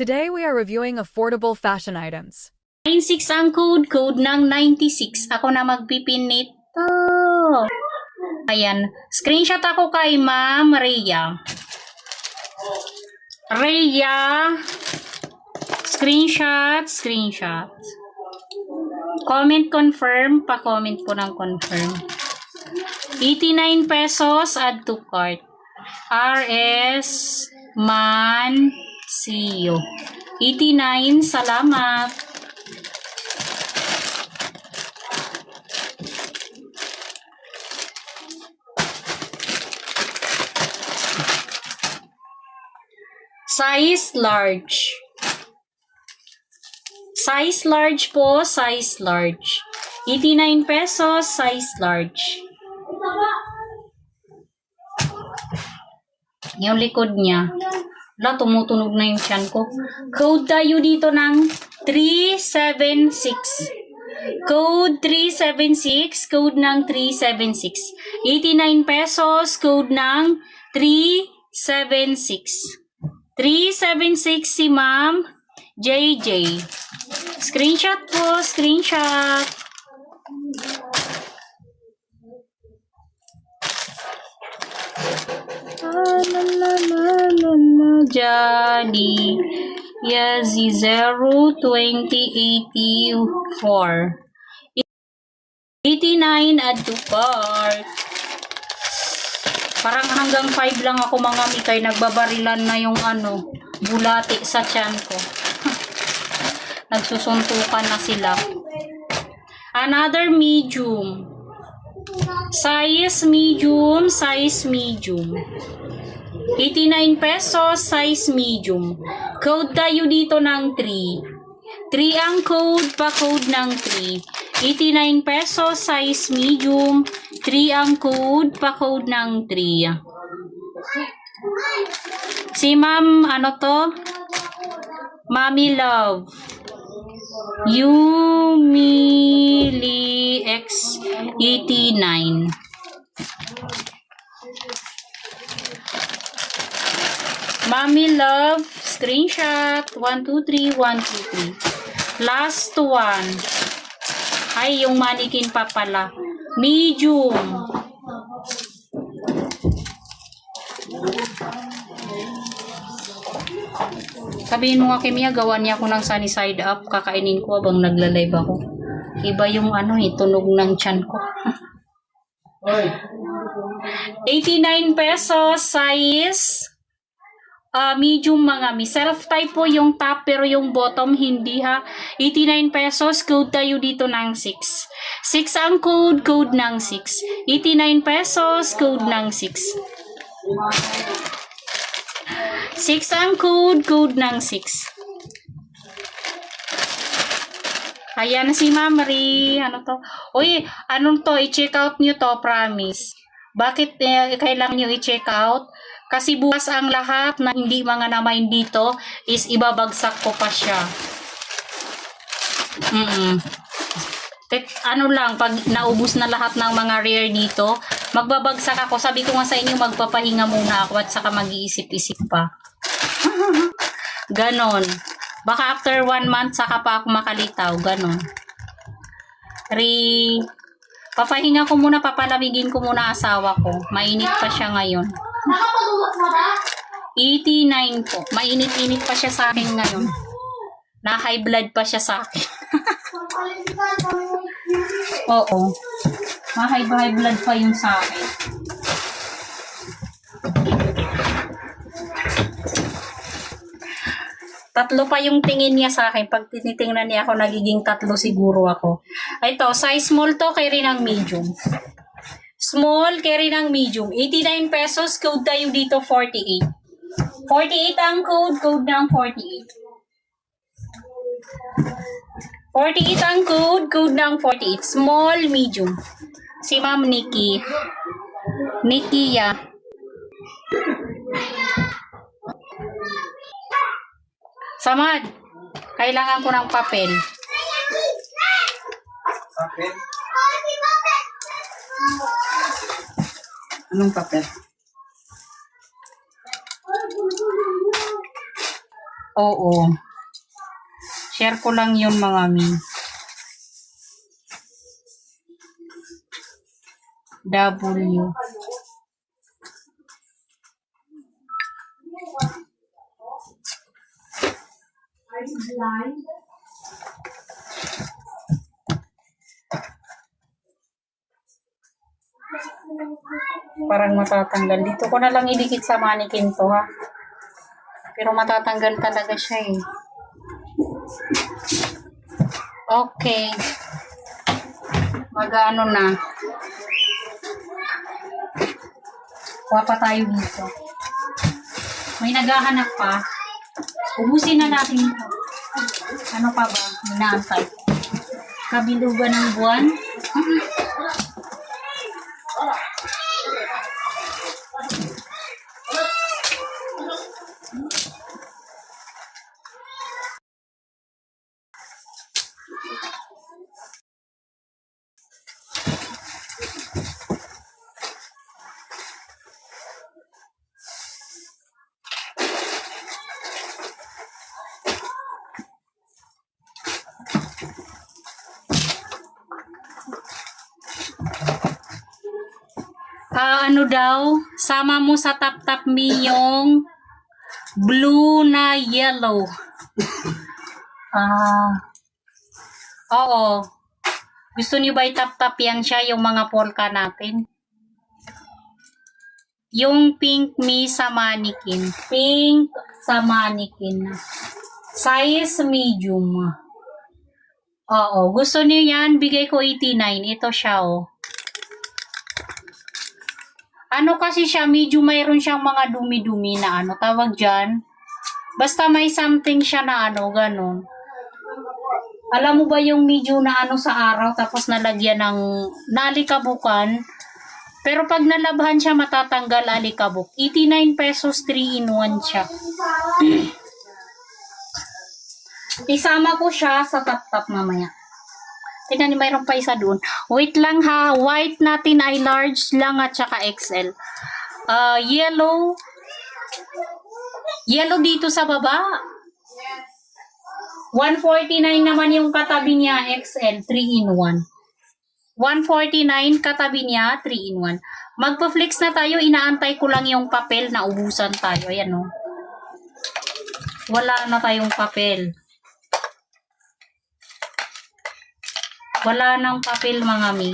Today we are reviewing affordable fashion items. 96 ang code ng 96. Ako na magpipin nito. Ayan, screenshot ako kay Ma'am Rhea. Screenshot. Comment confirm, pa-comment po ng confirm. 89 pesos, add to cart. RS Mancio. 89, salamat. Size large. Size large po, size large. 89 pesos, size large. Yung likod niya. Wala, tumutunog na yung tiyan ko. Code tayo dito ng 376. Code 376. Code ng 376. 89 pesos. Code ng 376. 376 si Ma'am JJ. Screenshot po. Screenshot. Johnny Yazzy 02084 89 add to cart. Parang hanggang 5 lang ako mga mikay, nagbabarilan na yung bulati sa tiyan ko. Nagsusuntukan na sila. Another medium. Size medium. 89 pesos, size medium. Code tayo dito ng 3. 3 ang code, pa-code ng 3. 89 pesos, size medium. 3 ang code, pa-code ng 3. Si Ma'am, Mommy Love. Yumili X 89. Mommy Love, screenshot. 123, 123. Last one. Ay, yung mannequin pa pala. Medium. Sabihin mo nga kay Mia, gawan niya ako ng sunny side up. Kakainin ko habang nagla-live ako. Iba yung tunog ng tiyan ko. 89 pesos, size medium mga mi. Self-type po yung top pero yung bottom hindi ha. 89 pesos, code tayo dito ng 6. 6 ang code, code ng 6. 89 pesos, code ng 6. 6 ang code, code ng 6. Ayan na si Ma'am Marie. Uy, i-check out nyo to, promise. Bakit kailangan nyo i-check out? Kasi bukas ang lahat na hindi mga namain dito is ibabagsak ko pa siya. Pag naubos na lahat ng mga rare dito, magbabagsak ako. Sabi ko nga sa inyo, magpapahinga muna ako at saka mag-iisip-isip pa. Ganon. Baka after 1 month, saka pa ako makalitaw. Ganon. Papahinga ko muna, papalamigin ko muna asawa ko. Mainit pa siya ngayon. Nakapag-uwas na ba? 89 po. Mainit-init pa siya sa akin ngayon. Na high blood pa siya sa akin. Oo. Ma-high blood pa yung sa akin. Tatlo pa yung tingin niya sa akin. Pag tinitingnan niya ako, nagiging 3 siguro ako. Ito, size small to, kay rin ang medium. Small, carry ng medium. 89 pesos, code tayo dito 48. 48 ang code, code ng 48. 48 ang code, code ng 48. Small, medium. Si Ma'am Nikki. Nikia. Samad, kailangan ko ng papel. Papel? Anong papel? Oo. Share ko lang yun mga mi. W. Parang matatanggal. Dito ko na lang idikit sa mannequin to ha. Pero matatanggal talaga siya eh. Okay. Mag-ano na. Kuha pa tayo dito. May naghahanap pa. Ubusin na natin ito. Ano pa ba? Minaantay. Kabilugan ng buwan. Ano daw, sama mo sa tap-tap me yung blue na yellow. Oo. Gusto niyo ba i-tap-tap yan siya, yung mga polka natin? Yung pink me sa mannequin. Pink sa mannequin. Size medium. Oo. Gusto niyo yan, bigay ko 89. Ito siya, oh. Ano kasi siya, medyo mayroon siyang mga dumi-dumi na ano, tawag dyan. Basta may something siya na ano, ganun. Alam mo ba yung medyo na ano sa araw, tapos nalagyan ng nalikabukan. Pero pag nalabhan siya, matatanggal alikabok. 89 pesos, 3 in 1 siya. Isama ko siya sa tap-tap mamaya. Tingnan niyo, mayroon pa isa doon. Wait lang ha. White natin ay large lang at saka XL. Yellow. Yellow dito sa baba. 149 naman yung katabi niya, XL, 3 in 1. 149 katabi niya, 3 in 1. Magpa-flex na tayo. Inaantay ko lang yung papel na ubusan tayo. Ayan o. Wala na tayong papel. Wala nang papel mga mi.